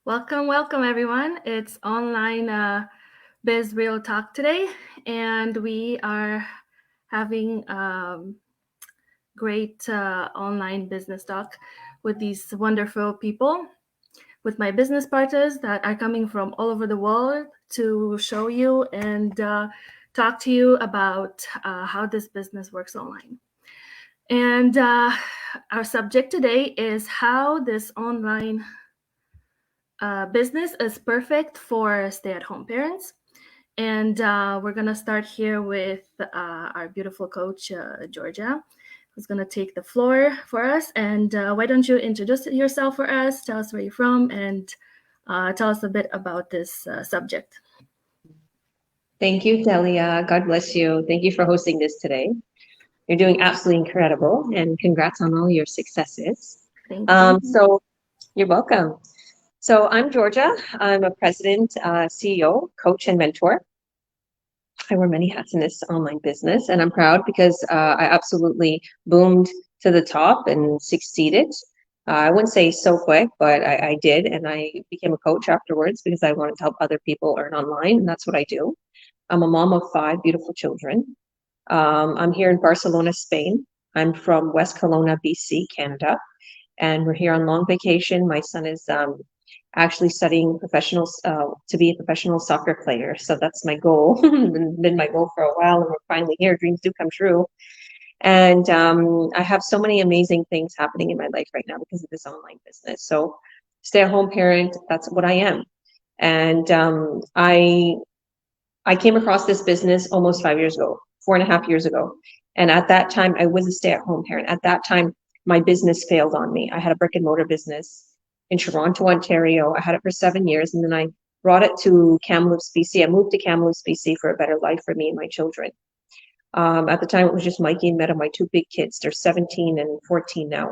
Welcome everyone. It's online Biz Real Talk today, and we are having great online business talk with these wonderful people, with my business partners that are coming from all over the world to show you and talk to you about how this business works online. And our subject today is how this online business is perfect for stay-at-home parents. And we're going to start here with our beautiful coach, Georgia, who's going to take the floor for us. And why don't you introduce yourself for us, tell us where you're from, and tell us a bit about this subject. Thank you, Delia. God bless you. Thank you for hosting this today. You're doing absolutely incredible, and congrats on all your successes. Thank you. So you're welcome. So I'm Georgia. I'm a president, CEO, coach, and mentor. I wear many hats in this online business, and I'm proud because I absolutely boomed to the top and succeeded. I wouldn't say so quick, but I did, and I became a coach afterwards because I wanted to help other people earn online, and that's what I do. I'm a mom of 5 beautiful children. I'm here in Barcelona, Spain. I'm from West Kelowna, BC, Canada, and we're here on long vacation. My son is actually studying to be a professional soccer player. So that's my goal. Been my goal for a while, and we're finally here. Dreams do come true. And I have so many amazing things happening in my life right now because of this online business. So stay-at-home parent, that's what I am. And I came across this business almost 5 years ago, 4.5 years ago. And at that time, I was a stay-at-home parent. At that time, my business failed on me. I had a brick and mortar business in Toronto, Ontario. I had it for 7 years, and then I brought it to Kamloops, BC. I moved to Kamloops, BC for a better life for me and my children. At the time, it was just Mikey and Meta, my 2 big kids. They're 17 and 14 now.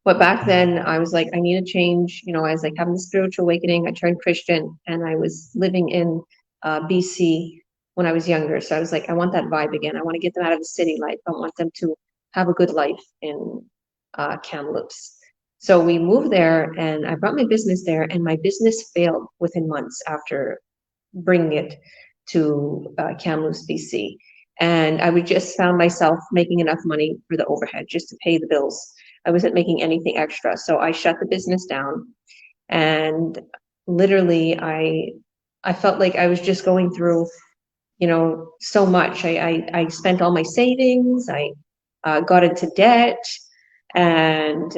But back then, I was like, I need a change. I was like having the spiritual awakening. I turned Christian, and I was living in BC when I was younger. So I was like, I want that vibe again. I want to get them out of the city life. I want them to have a good life in Kamloops. So we moved there, and I brought my business there, and my business failed within months after bringing it to Kamloops, BC. And I would just found myself making enough money for the overhead just to pay the bills. I wasn't making anything extra. So I shut the business down, and literally I felt like I was just going through, so much. I spent all my savings. I got into debt, and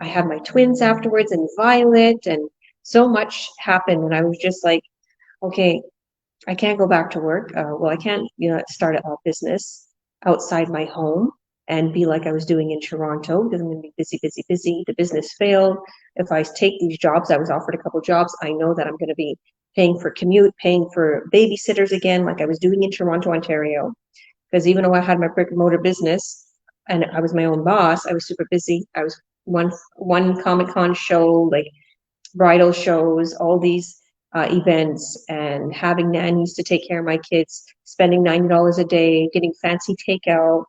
I had my twins afterwards, and Violet, and so much happened. And I was just like, okay, I can't go back to work. Well, I can't, start a business outside my home and be like I was doing in Toronto because I'm going to be busy, busy, busy. The business failed. If I take these jobs, I was offered a couple jobs. I know that I'm going to be paying for commute, paying for babysitters again, like I was doing in Toronto, Ontario. Because even though I had my brick and mortar business and I was my own boss, I was super busy. I was one Comic-Con show, like bridal shows, all these events, and having nannies to take care of my kids, spending $90 a day, getting fancy takeout.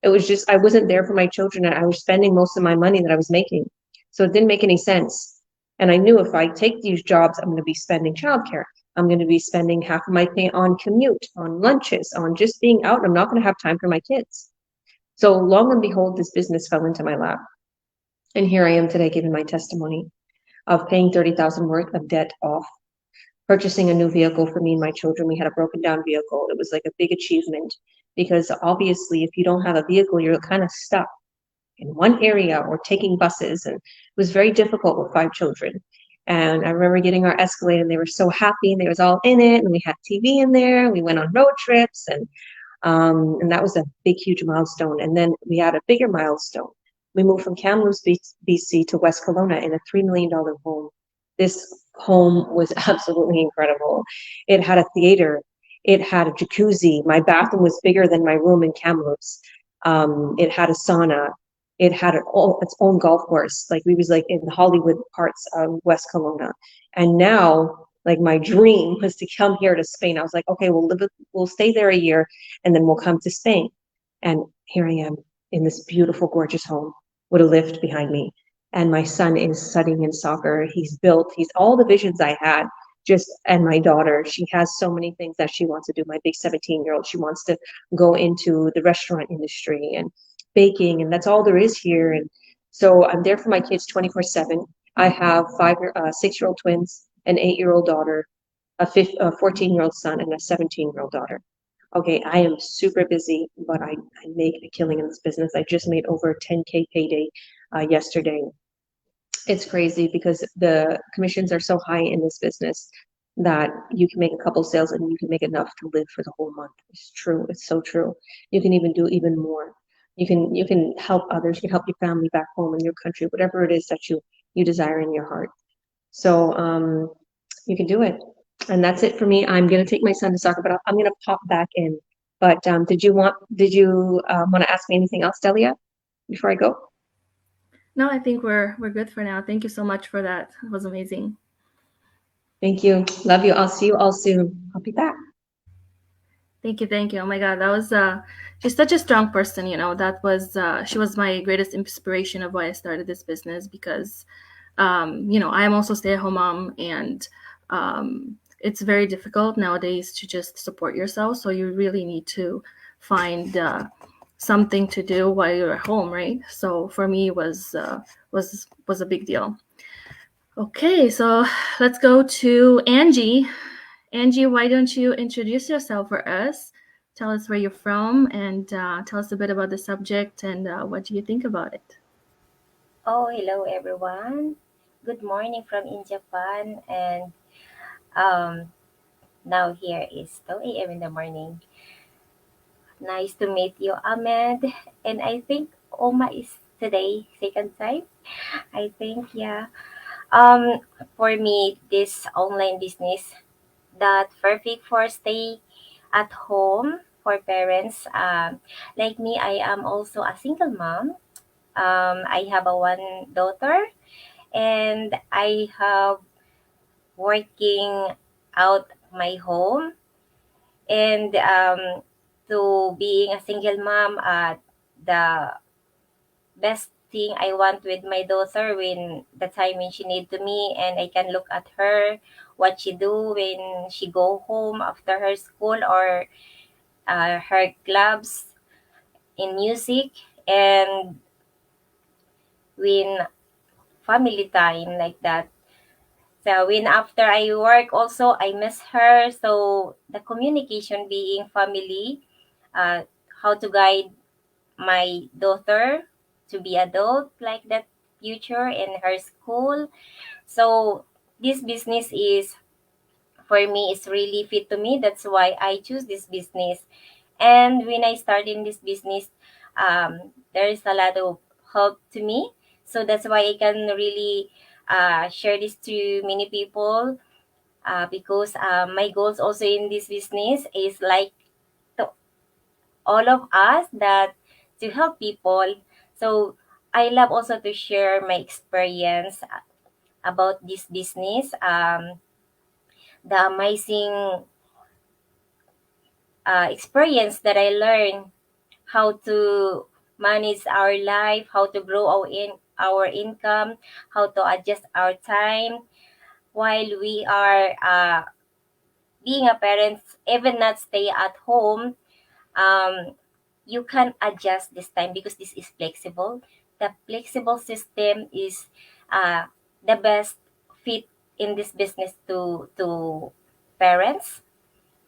It was just, I wasn't there for my children. I was spending most of my money that I was making. So it didn't make any sense. And I knew if I take these jobs, I'm going to be spending childcare. I'm going to be spending half of my pay on commute, on lunches, on just being out. I'm not going to have time for my kids. So long and behold, this business fell into my lap. And here I am today giving my testimony of paying $30,000 worth of debt off, purchasing a new vehicle for me and my children. We had a broken down vehicle. It was like a big achievement because obviously if you don't have a vehicle, you're kind of stuck in one area or taking buses. And it was very difficult with 5 children. And I remember getting our Escalade, and they were so happy, and they was all in it, and we had TV in there, and we went on road trips, and that was a big, huge milestone. And then we had a bigger milestone. We moved from Kamloops, BC to West Kelowna in a $3 million home. This home was absolutely incredible. It had a theater. It had a jacuzzi. My bathroom was bigger than my room in Kamloops. It had a sauna. It had its own golf course. Like we was like in Hollywood parts of West Kelowna. And now, like my dream was to come here to Spain. I was like, okay, we'll stay there a year, and then we'll come to Spain. And here I am in this beautiful, gorgeous home with a lift behind me. And my son is studying in soccer. He's all the visions I had. And my daughter, she has so many things that she wants to do. My big 17-year-old, she wants to go into the restaurant industry and baking, and that's all there is here. And so I'm there for my kids 24/7. I have 6-year-old twins, an 8-year-old daughter, a 14-year-old son, and a 17-year-old daughter. Okay, I am super busy, but I make a killing in this business. I just made over 10K payday yesterday. It's crazy because the commissions are so high in this business that you can make a couple sales and you can make enough to live for the whole month. It's true. It's so true. You can even do even more. You can help others. You can help your family back home in your country, whatever it is that you desire in your heart. So you can do it. And that's it for me. I'm gonna take my son to soccer, but I'm gonna pop back in. But did you want to ask me anything else, Delia, before I go? No, I think we're good for now. Thank you so much for that. It was amazing. Thank you. Love you. I'll see you all soon. I'll be back. Thank you, thank you. Oh my God, that was she's such a strong person. That was she was my greatest inspiration of why I started this business because, I am also a stay-at-home mom, and it's very difficult nowadays to just support yourself. So you really need to find something to do while you're at home, right? So for me, it was a big deal. Okay, so let's go to Angie. Angie, why don't you introduce yourself for us? Tell us where you're from and tell us a bit about the subject and what do you think about it? Oh, hello everyone. Good morning from in Japan, and um, now here is 2 a.m. in the morning. Nice to meet you, Ahmed. And I think Oma is today second time. I think yeah. For me, this online business that perfect for stay at home for parents. Like me, I am also a single mom. I have a one daughter, and I have working out my home, and to being a single mom, the best thing I want with my daughter when the time when she need to me, and I can look at her what she do when she go home after her school, or her clubs in music, and when family time like that. So when after I work also, I miss her. So the communication being family, uh, how to guide my daughter to be adult like that future in her school. So this business is for me is really fit to me. That's why I choose this business. And when I started in this business, there is a lot of help to me. So that's why I can really share this to many people, because my goals also in this business is like to all of us that to help people. So I love also to share my experience about this business, the amazing experience that I learned how to manage our life, how to grow our income, how to adjust our time while we are being a parent, even not stay at home. um, you can adjust this time because this is flexible. The flexible system is uh, the best fit in this business to parents.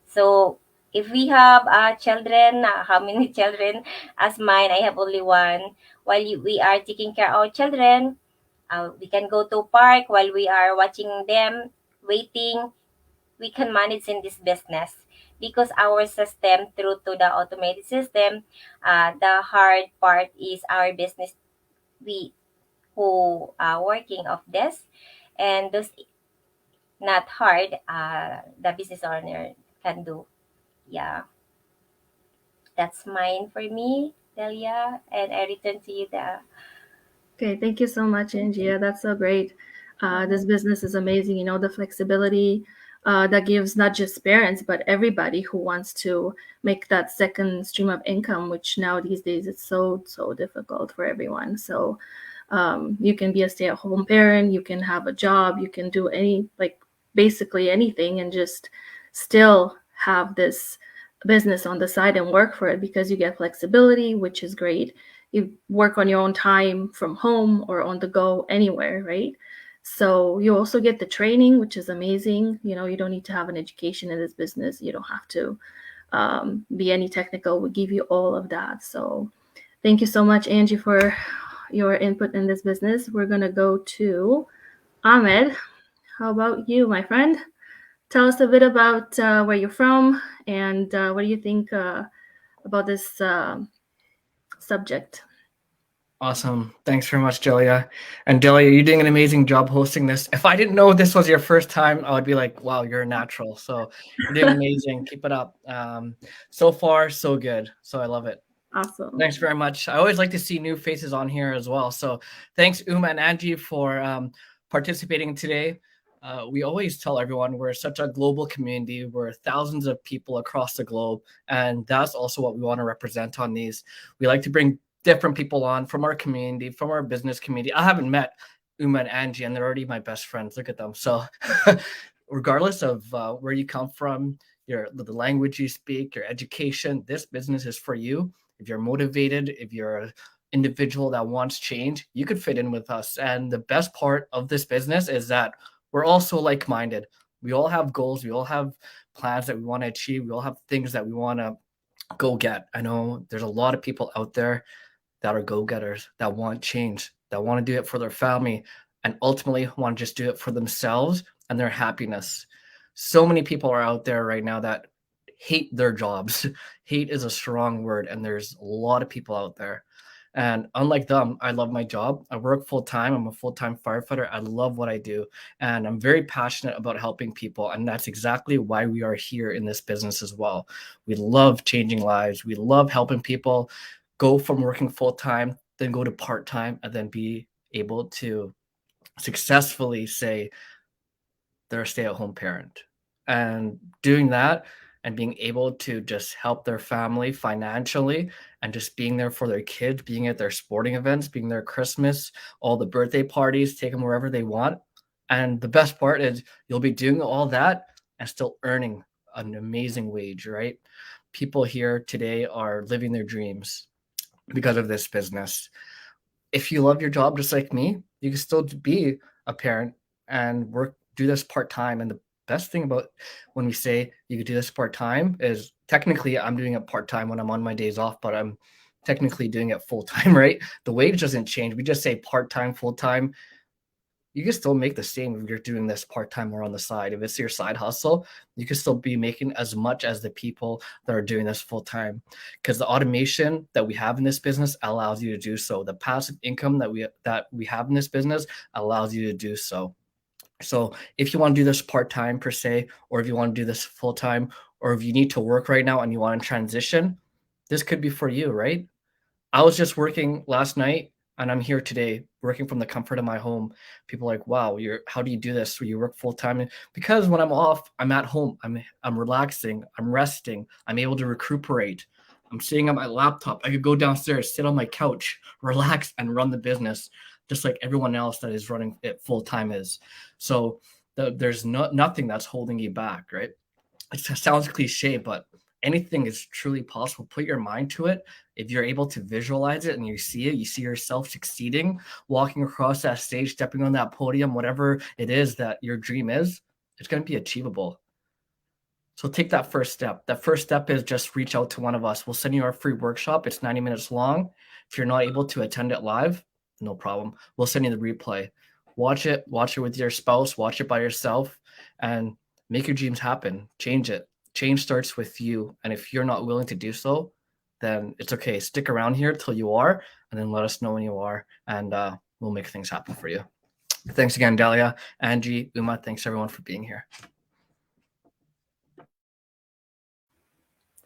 So if we have children, how many children? As mine, I have only one. While we are taking care of our children, we can go to park while we are watching them, waiting. We can manage in this business because our system, through to the automated system, the hard part is our business. We who are working of this, and those not hard. The business owner can do. Yeah, that's mine for me, Delia, and I return to you the. Okay, thank you so much, Angie. Yeah, that's so great. This business is amazing. The flexibility that gives not just parents, but everybody who wants to make that second stream of income, which now these days it's so, so difficult for everyone. So You can be a stay-at-home parent, you can have a job, you can do basically anything and just still have this business on the side and work for it, because you get flexibility, which is great. You work on your own time from home or on the go anywhere, right? So you also get the training, which is amazing. You don't need to have an education in this business. You don't have to be any technical. We give you all of that. So thank you so much, Angie, for your input in this business. We're going to go to Ahmed. How about you, my friend? Tell us a bit about where you're from and what do you think about this subject? Awesome. Thanks very much, Delia. And Delia, you're doing an amazing job hosting this. If I didn't know this was your first time, I would be like, wow, you're a natural. So you're doing amazing. Keep it up. So far, so good. So I love it. Awesome. Thanks very much. I always like to see new faces on here as well. So thanks, Uma and Angie, for participating today. We always tell everyone we're such a global community. We're thousands of people across the globe. And that's also what we want to represent on these. We like to bring different people on from our community, from our business community. I haven't met Uma and Angie, and they're already my best friends. Look at them. So regardless of where you come from, the language you speak, your education, this business is for you. If you're motivated, if you're an individual that wants change, you could fit in with us. And the best part of this business is that we're also like-minded. We all have goals. We all have plans that we want to achieve. We all have things that we want to go get. I know there's a lot of people out there that are go-getters, that want change, that want to do it for their family, and ultimately want to just do it for themselves and their happiness. So many people are out there right now that hate their jobs. Hate is a strong word, and there's a lot of people out there. And unlike them, I love my job. I work full-time. I'm a full-time firefighter. I love what I do. And I'm very passionate about helping people. And that's exactly why we are here in this business as well. We love changing lives. We love helping people go from working full-time, then go to part-time, and then be able to successfully say they're a stay-at-home parent. And doing that and being able to just help their family financially and just being there for their kids, being at their sporting events, being their Christmas, all the birthday parties, take them wherever they want. And the best part is you'll be doing all that and still earning an amazing wage, right? People here today are living their dreams because of this business. If you love your job just like me, you can still be a parent and do this part-time. And the best thing about when we say you could do this part-time is technically I'm doing it part-time when I'm on my days off, but I'm technically doing it full-time, right? The wage doesn't change. We just say part-time, full-time. You can still make the same if you're doing this part-time or on the side. If it's your side hustle, you can still be making as much as the people that are doing this full-time, because the automation that we have in this business allows you to do so. The passive income that we have in this business allows you to do so. So if you want to do this part-time per se, or if you want to do this full-time, or if you need to work right now and you want to transition, this could be for you, right? I was just working last night and I'm here today working from the comfort of my home. People are like, wow, how do you do this? You work full time? Because when I'm off, I'm at home. I'm relaxing. I'm resting. I'm able to recuperate. I'm sitting on my laptop. I could go downstairs, sit on my couch, relax, and run the business just like everyone else that is running it full time is. So there's nothing that's holding you back, right? It sounds cliche, but anything is truly possible. Put your mind to it. If you're able to visualize it and you see it, you see yourself succeeding, walking across that stage, stepping on that podium, whatever it is that your dream is, it's going to be achievable. So take that first step. That first step is just reach out to one of us. We'll send you our free workshop. It's 90 minutes long. If you're not able to attend it live, no problem. We'll send you the replay. Watch it with your spouse, watch it by yourself, and make your dreams happen. Change it. Change starts with you. And if you're not willing to do so, then it's okay. Stick around here till you are, and then let us know when you are, and we'll make things happen for you. Thanks again, Delia, Angie, Uma. Thanks everyone for being here.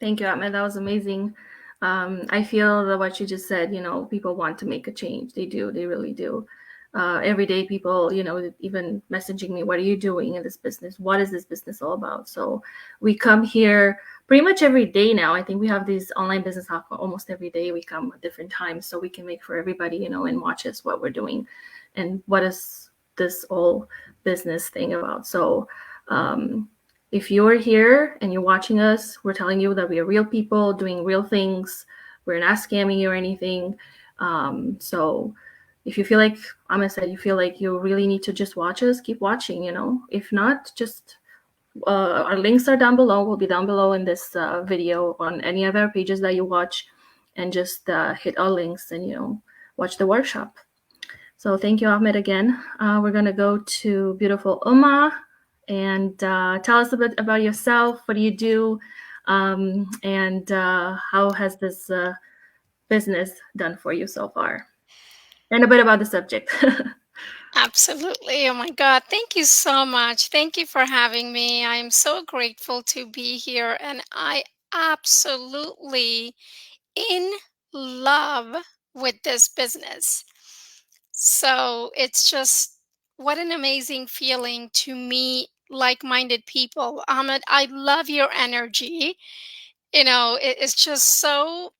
Thank you, Ahmed. That was amazing. I feel that what you just said, people want to make a change. They do. They really do. everyday people, even messaging me, what are you doing in this business? What is this business all about? So we come here pretty much every day now. I think we have these online business talk almost every day. We come at different times so we can make for everybody, and watch us what we're doing and what is this whole business thing about. So if you're here and you're watching us, we're telling you that we are real people doing real things. We're not scamming you or anything. So if you feel like Ahmed said, you feel like you really need to just watch us, keep watching. If not, just our links are down below, will be down below in this video on any of our pages that you watch, and just hit our links and watch the workshop. So thank you, Ahmed, again. We're gonna go to beautiful Uma, and tell us a bit about yourself. What do you do, and how has this business done for you so far, and a bit about the subject. Absolutely. Oh my God. Thank you so much. Thank you for having me. I'm so grateful to be here. And I absolutely in love with this business. So it's just what an amazing feeling to meet like minded people. Ahmed, I love your energy. It's just so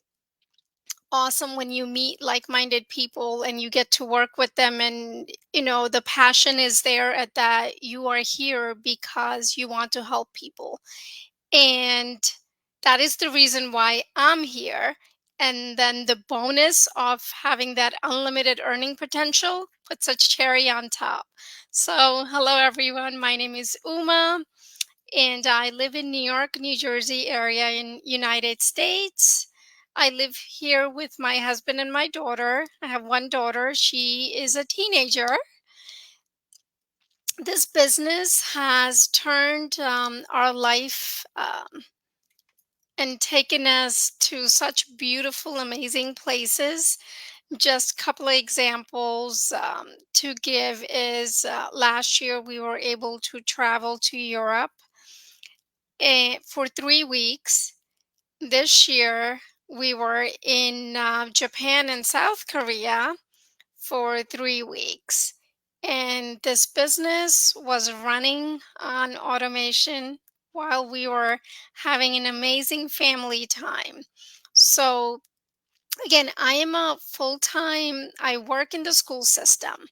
awesome when you meet like-minded people and you get to work with them, and the passion is there at that you are here because you want to help people, and that is the reason why I'm here. And then the bonus of having that unlimited earning potential puts a cherry on top. So hello everyone, my name is Uma, and I live in New York, New Jersey area in United States. I live here with my husband and my daughter. I have one daughter. She is a teenager. This business has turned our life and taken us to such beautiful, amazing places. Just a couple of examples to give is last year we were able to travel to Europe for 3 weeks. This year, we were in Japan and South Korea for 3 weeks. And this business was running on automation while we were having an amazing family time. So, again, I am a full time, I work in the school system.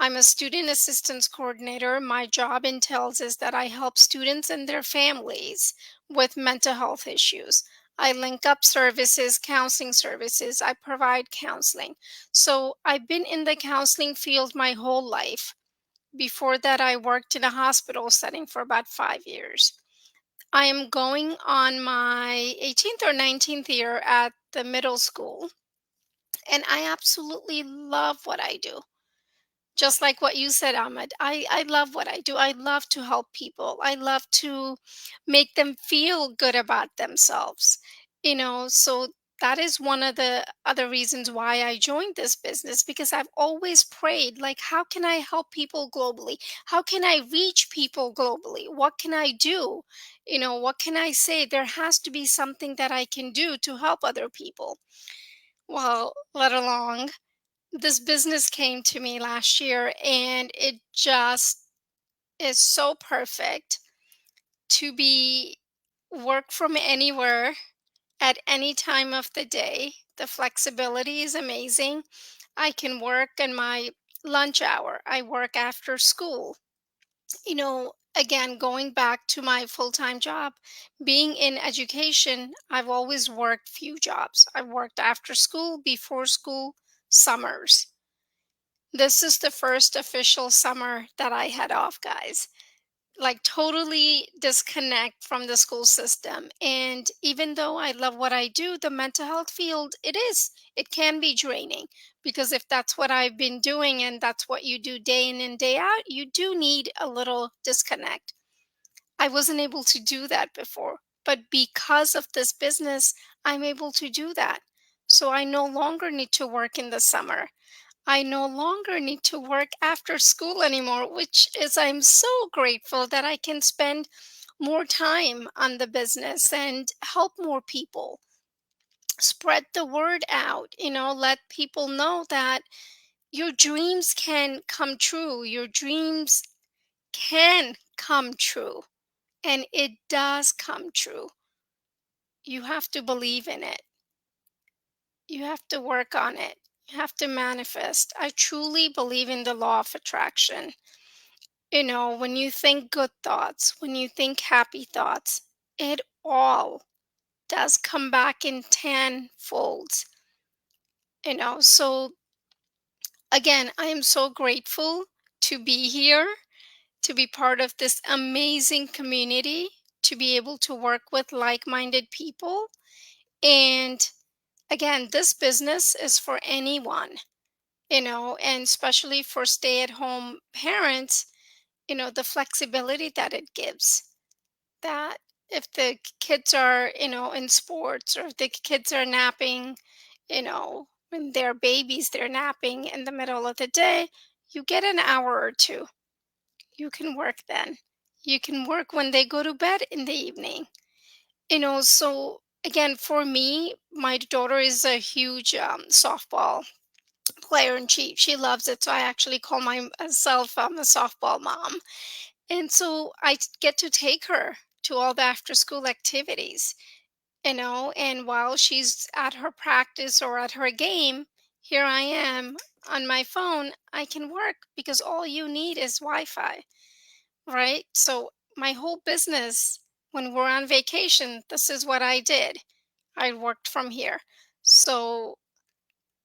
I'm a student assistance coordinator. My job entails is that I help students and their families with mental health issues. I link up services, counseling services. I provide counseling. So I've been in the counseling field my whole life. Before that, I worked in a hospital setting for about 5 years. I am going on my 18th or 19th year at the middle school, and I absolutely love what I do. Just like what you said, Ahmed, I love what I do. I love to help people. I love to make them feel good about themselves. So that is one of the other reasons why I joined this business, because I've always prayed, like, how can I help people globally? How can I reach people globally? What can I do? What can I say? There has to be something that I can do to help other people. Well, let along this business came to me last year, and it just is so perfect to be work from anywhere at any time of the day. The flexibility is amazing. I can work in my lunch hour. I work after school. Again, going back to my full-time job, being in education, I've always worked few jobs. I've worked after school, before school, summers. This is the first official summer that I had off, guys. Like, totally disconnect from the school system. And even though I love what I do, the mental health field, it can be draining, because if that's what I've been doing and that's what you do day in and day out, you do need a little disconnect. I wasn't able to do that before, but because of this business, I'm able to do that. So I no longer need to work in the summer. I no longer need to work after school anymore, which is, I'm so grateful that I can spend more time on the business and help more people. Spread the word out, let people know that your dreams can come true. Your dreams can come true. And it does come true. You have to believe in it. You have to work on it. You have to manifest. I truly believe in the law of attraction. You know, when you think good thoughts, when you think happy thoughts, it all does come back in tenfold. You know, so again, I am so grateful to be here, to be part of this amazing community, to be able to work with like minded people. And again, this business is for anyone, you know, and especially for stay at home parents, you know, the flexibility that it gives. That if the kids are, you know, in sports, or if the kids are napping, you know, when they're babies, they're napping in the middle of the day, you get an hour or two. You can work then. You can work when they go to bed in the evening. You know, so again, for me, my daughter is a huge softball player in chief. She loves it. So I actually call myself a softball mom. And so get to take her to all the after school activities, you know, and while she's at her practice or at her game, here I am on my phone. I can work because all you need is Wi Fi, right? So my whole business, when we're on vacation, this is what I did. I worked from here. So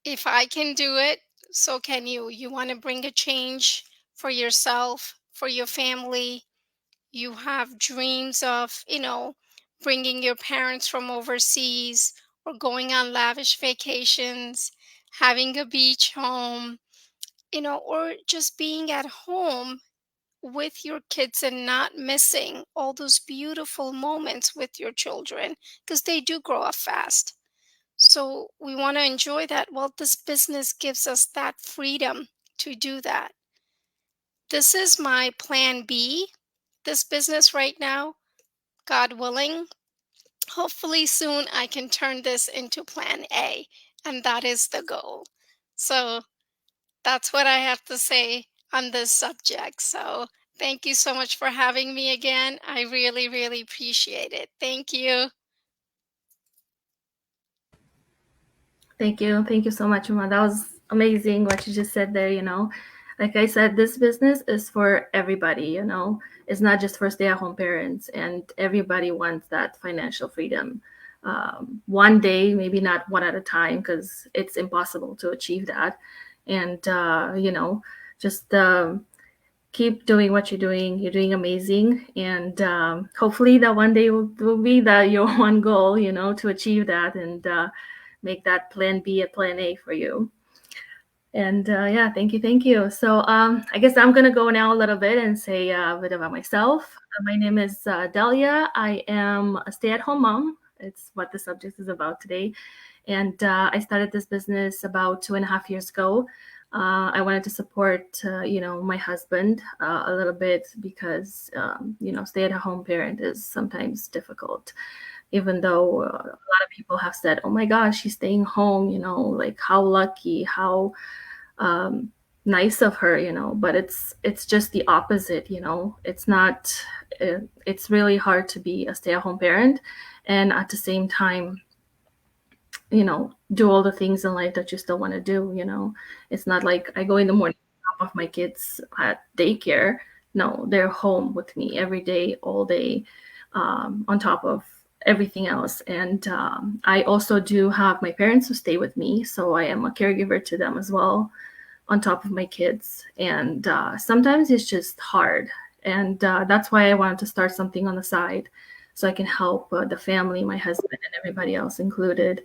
if I can do it, so can you. You want to bring a change for yourself, for your family. You have dreams of, you know, bringing your parents from overseas, or going on lavish vacations, having a beach home, you know, or just being at home with your kids and not missing all those beautiful moments with your children, because they do grow up fast. So we want to enjoy that. Well, this business gives us that freedom to do that. This is my plan B, this business right now. God willing, hopefully soon I can turn this into plan A, and that is the goal. So that's what I have to say on this subject. So thank you so much for having me again. I really, really appreciate it. Thank you. Thank you. Thank you so much, Uma. That was amazing what you just said there, you know. Like I said, this business is for everybody, you know. It's not just for stay-at-home parents, and everybody wants that financial freedom. One day, maybe not one at a time, because it's impossible to achieve that. And, you know, just keep doing what you're doing. You're doing amazing. And hopefully that one day will be that your one goal, you know, to achieve that, and make that plan B a plan A for you. And yeah, thank you, thank you. So I guess I'm gonna go now a little bit and say a bit about myself. My name is Delia. I am a stay-at-home mom. It's what the subject is about today. And I started this business about 2.5 years ago. I wanted to support, you know, my husband a little bit, because, you know, stay-at-home parent is sometimes difficult. Even though a lot of people have said, "Oh my gosh, she's staying home," you know, like how lucky, how nice of her, you know. But it's just the opposite, you know. It's not. It's really hard to be a stay-at-home parent, and at the same time, you know, do all the things in life that you still want to do. You know, it's not like I go in the morning, drop off my kids at daycare. No, they're home with me every day, all day, on top of everything else. And I also do have my parents who stay with me, so I am a caregiver to them as well, on top of my kids. And sometimes it's just hard, and that's why I wanted to start something on the side, so I can help the family, my husband, and everybody else included.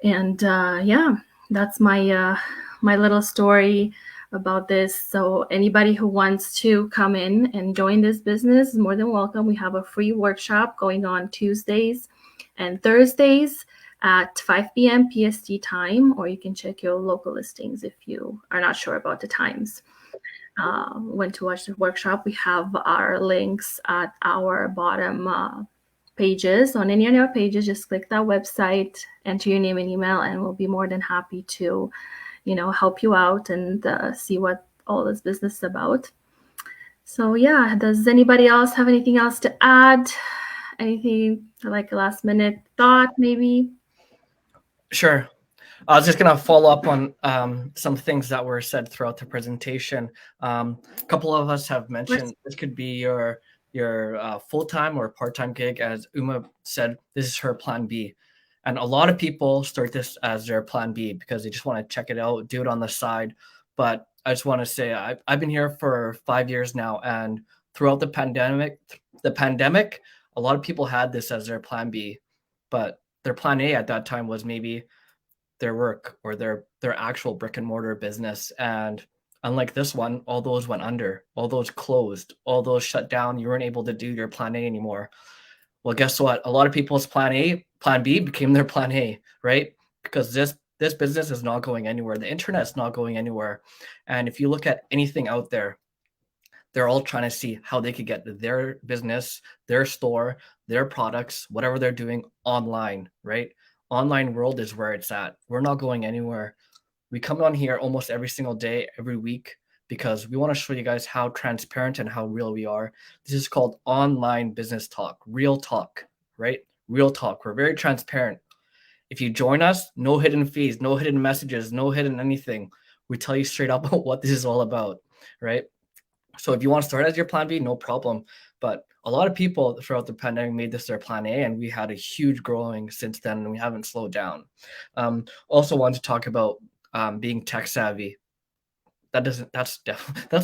And yeah, that's my little story about this. So anybody who wants to come in and join this business is more than welcome. We have a free workshop going on Tuesdays and Thursdays at 5 p.m. PST time, or you can check your local listings if you are not sure about the times. When to watch the workshop, we have our links at our bottom pages. On any of our pages, just click that website, enter your name and email, and we'll be more than happy to, help you out and see what all this business is about. So yeah, does anybody else have anything else to add? Anything like a last minute thought, maybe? Sure. I was just going to follow up on some things that were said throughout the presentation. A couple of us have mentioned this could be your full-time or part-time gig. As Uma said, this is her plan B. And a lot of people start this as their plan B because they just want to check it out, do it on the side. But I just want to say I've been here for 5 years now, and throughout the pandemic, a lot of people had this as their plan B, but their plan A at that time was maybe their work or their actual brick and mortar business. And unlike this one, all those went under, all those closed, all those shut down. You weren't able to do your plan A anymore. Well, guess what? A lot of people's plan B became their plan A, right? Because this business is not going anywhere. The internet's not going anywhere. And if you look at anything out there, they're all trying to see how they could get their business, their store, their products, whatever they're doing online, right? Online world is where it's at. We're not going anywhere. We come on here almost every single day, every week, because we want to show you guys how transparent and how real we are. This is called online business talk, real talk, right? Real talk. We're very transparent. If you join us, no hidden fees, no hidden messages, no hidden anything. We tell you straight up what this is all about, right? So if you want to start as your plan B, no problem. But a lot of people throughout the pandemic made this their plan A, and we had a huge growing since then, and we haven't slowed down. Also wanted to talk about being tech savvy. That's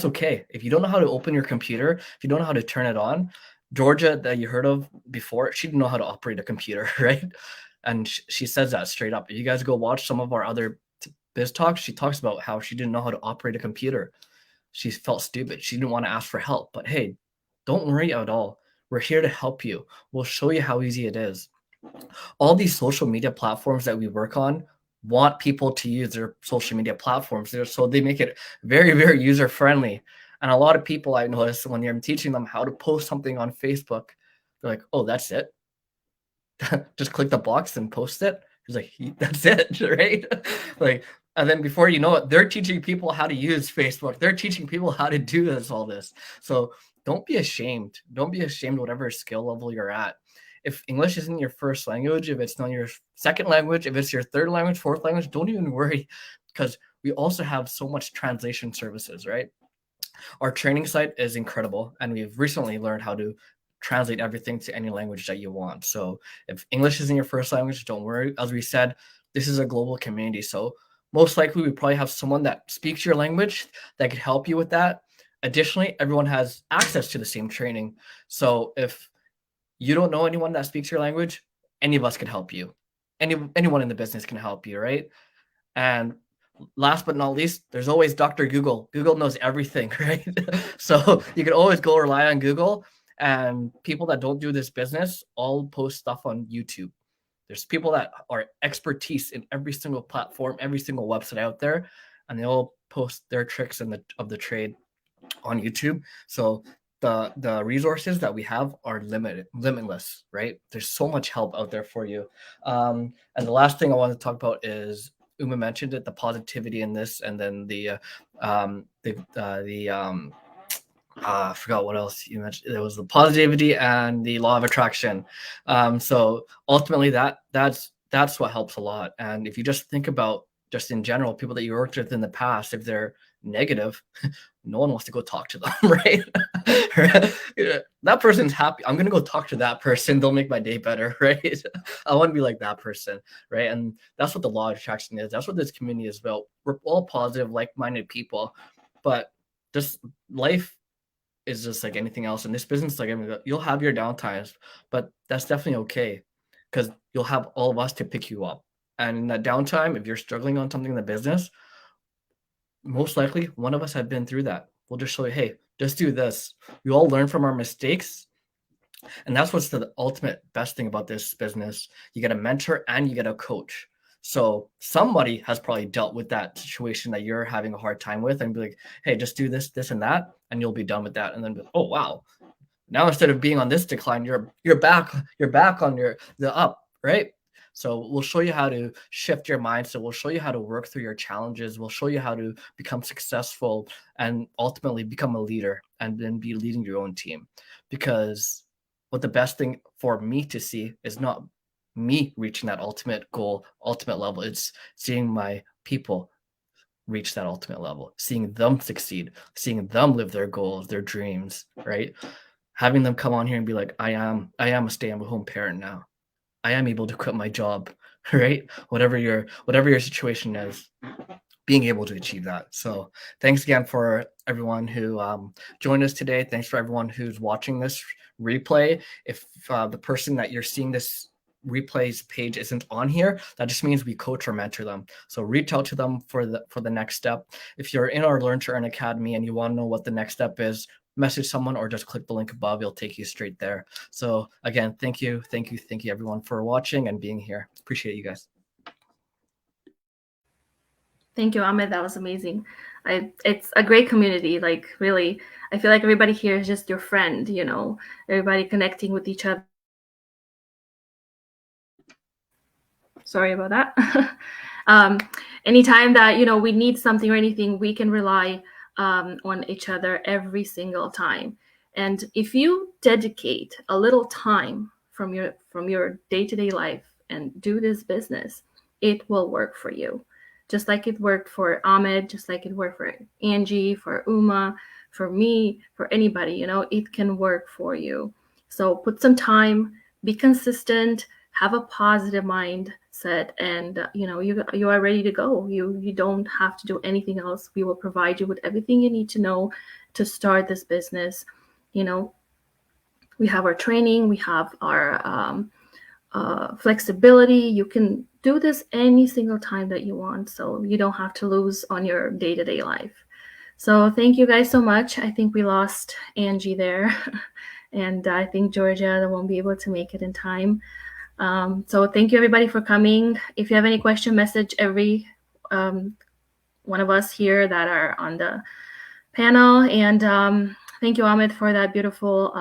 okay. If you don't know how to open your computer, if you don't know how to turn it on, Georgia that you heard of before, she didn't know how to operate a computer, right? And she says that straight up. If you guys go watch some of our other biz talks, she talks about how she didn't know how to operate a computer. She felt stupid. She didn't want to ask for help. But hey, don't worry at all. We're here to help you. We'll show you how easy it is. All these social media platforms that we work on want people to use their social media platforms there, so they make it very, very user friendly. And a lot of people I notice when you're teaching them how to post something on Facebook, they're like, "Oh, that's it? Just click the box and post it." It's like, that's it, right? Like, and then before you know it, they're teaching people how to use Facebook. They're teaching people how to do all this. So don't be ashamed. Don't be ashamed whatever skill level you're at. If English isn't your first language, if it's not your second language, if it's your third language, fourth language, don't even worry, because we also have so much translation services, right? Our training site is incredible, and we've recently learned how to translate everything to any language that you want. So if English isn't your first language, don't worry. As we said, this is a global community. So most likely we probably have someone that speaks your language that could help you with that. Additionally, everyone has access to the same training. So if you don't know anyone that speaks your language, any of us can help you. Anyone in the business can help you, right? And last but not least, there's always Dr. Google. Google knows everything, right? So you can always go rely on Google. And people that don't do this business all post stuff on YouTube. There's people that are expertise in every single platform, every single website out there, and they all post their tricks of the trade on YouTube. So the resources that we have are limitless, right? There's so much help out there for you. And the last thing I want to talk about is, Uma mentioned it, the positivity in this, and then I forgot what else you mentioned. There was the positivity and the law of attraction. So ultimately that's what helps a lot. And if you just think about just in general, people that you worked with in the past, if they're negative, no one wants to go talk to them, right? That person's happy. I'm going to go talk to that person. They'll make my day better, right? I want to be like that person, right? And that's what the law of attraction is. That's what this community is about. We're all positive, like-minded people, but just life is just like anything else in this business. Like, I mean, you'll have your downtimes, but that's definitely okay, because you'll have all of us to pick you up. And in that downtime, if you're struggling on something in the business, most likely one of us have been through that. We'll just show you, hey, just do this. We all learn from our mistakes. And that's what's the ultimate best thing about this business. You get a mentor and you get a coach. So somebody has probably dealt with that situation that you're having a hard time with, and be like, hey, just do this, this, and that, and you'll be done with that. And then, oh, wow. Now, instead of being on this decline, you're back on the up, right? So we'll show you how to shift your mindset. We'll show you how to work through your challenges. We'll show you how to become successful and ultimately become a leader and then be leading your own team. Because what the best thing for me to see is not me reaching that ultimate goal, ultimate level. It's seeing my people reach that ultimate level, seeing them succeed, seeing them live their goals, their dreams, right? Having them come on here and be like, I am a stay-at-home parent now. I am able to quit my job, right? Whatever your situation is, being able to achieve that. So thanks again for everyone who joined us today. Thanks for everyone who's watching this replay. If the person that you're seeing this replays page isn't on here, that just means we coach or mentor them. So reach out to them for the next step. If you're in our Learn to Earn Academy and you want to know what the next step is, message someone or just click the link above. It'll take you straight there. So again, thank you everyone for watching and being here. Appreciate you guys. Thank you, Ahmed. That was amazing. It's a great community. Like, really, I feel like everybody here is just your friend, you know, everybody connecting with each other. Sorry about that. Anytime that, you know, we need something or anything, we can rely on each other every single time. And if you dedicate a little time from your day-to-day life and do this business, it will work for you. Just like it worked for Ahmed, just like it worked for Angie, for Uma, for me, for anybody, you know, it can work for you. So put some time, be consistent, have a positive mindset, and you know, you are ready to go. You don't have to do anything else. We will provide you with everything you need to know to start this business. You know, we have our training, we have our flexibility. You can do this any single time that you want, so you don't have to lose on your day-to-day life. So thank you guys so much. I think we lost Angie there and I think Georgia won't be able to make it in time. So thank you everybody for coming. If you have any question, message every one of us here that are on the panel. And thank you, Ahmed, for that beautiful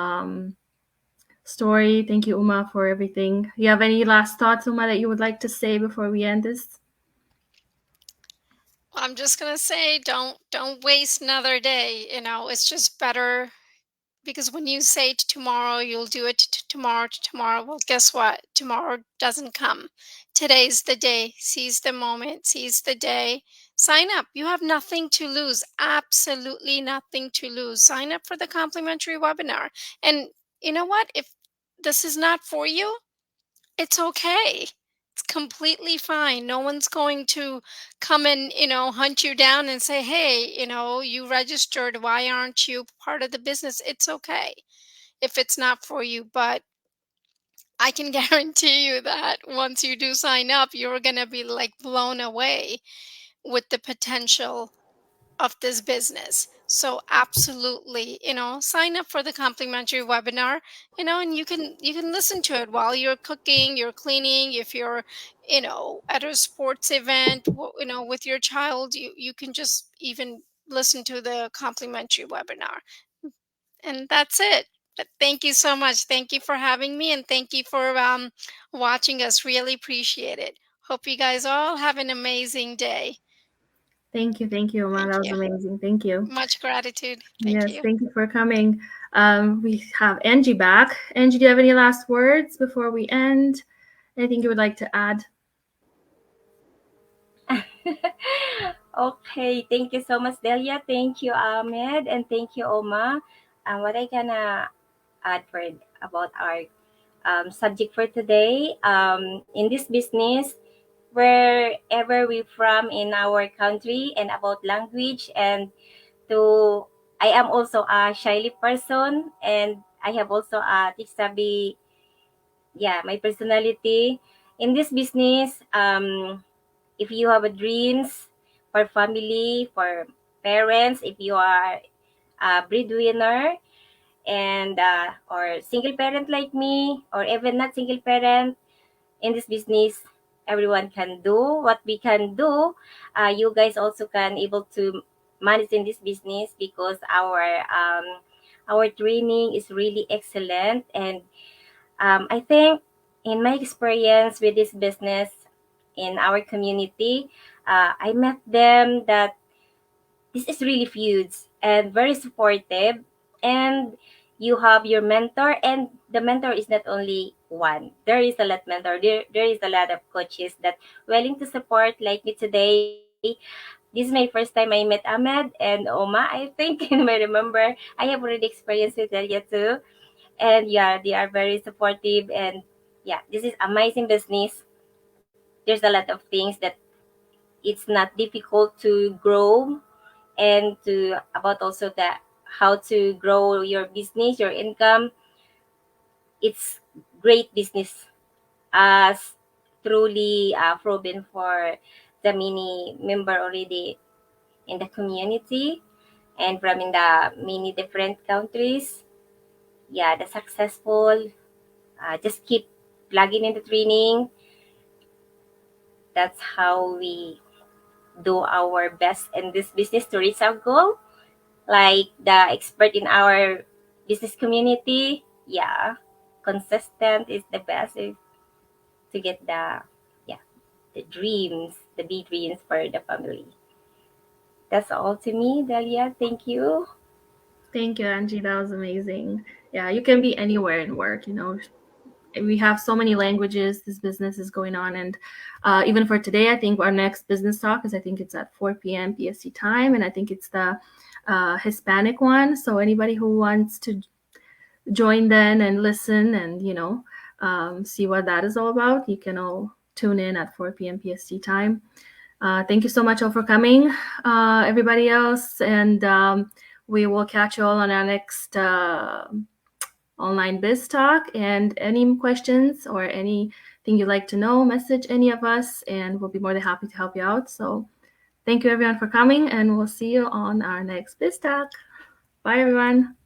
story. Thank you, Uma, for everything. You have any last thoughts, Uma, that you would like to say before we end this? I'm just gonna say, don't waste another day. You know, it's just better, because when you say tomorrow, you'll do it tomorrow to tomorrow. Well, guess what? Tomorrow doesn't come. Today's the day. Seize the moment. Seize the day. Sign up. You have nothing to lose. Absolutely nothing to lose. Sign up for the complimentary webinar. And you know what? If this is not for you, it's okay. It's completely fine. No one's going to come and, you know, hunt you down and say, hey, you know, you registered. Why aren't you part of the business? It's okay if it's not for you. But I can guarantee you that once you do sign up, you're going to be like blown away with the potential of this business. So absolutely, you know, sign up for the complimentary webinar, you know, and you can listen to it while you're cooking, you're cleaning, if you're, you know, at a sports event, you know, with your child, you can just even listen to the complimentary webinar. And that's it. But thank you so much. Thank you for having me, and thank you for watching us. Really appreciate it. Hope you guys all have an amazing day. Thank you, Uma. Thank That was you. amazing. Thank you. Much gratitude. Thank Yes, you. thank you for coming. We have Angie back. Angie, do you have any last words before we end? Anything you would like to add? Okay, thank you so much, Delia. Thank you, Ahmed, and thank you, Oma. What I gonna add for about our subject for today? In this business, wherever we from in our country, and about language, and to I am also a shyly person, and I have also a tech-savvy, my personality in this business. If you have a dreams for family, for parents, if you are a breadwinner, and or single parent like me, or even not single parent, in this business, everyone can do what we can do. You guys also can able to manage in this business, because our training is really excellent. And I think in my experience with this business in our community, I met them that this is really huge and very supportive. And you have your mentor, and the mentor is not only one. There is a lot mentor. There is a lot of coaches that willing to support like me today. This is my first time I met Ahmed and Oma, I think, and I remember I have already experienced with Delia too. And yeah, they are very supportive, and yeah, this is amazing business. There's a lot of things that it's not difficult to grow, and to about also that how to grow your business, your income. It's great business, as truly proven for the many member already in the community and from in the many different countries. Yeah, the successful, just keep plugging in the training. That's how we do our best in this business to reach our goal. Like the expert in our business community, yeah, consistent is the best to get the, yeah, the dreams, the big dreams for the family. That's all to me, Delia. Thank you. Thank you, Angie. That was amazing. Yeah, you can be anywhere and work, you know. We have so many languages this business is going on, and even for today, I think our next business talk is, I think it's at 4 p.m. PST time, and I think it's the Hispanic one. So anybody who wants to join then and listen and, you know, see what that is all about, you can all tune in at 4 p.m. PST time. Thank you so much all for coming, everybody else, and we will catch you all on our next online biz talk. And any questions or anything you'd like to know, message any of us, and we'll be more than happy to help you out. So thank you everyone for coming, and we'll see you on our next biz talk. Bye everyone.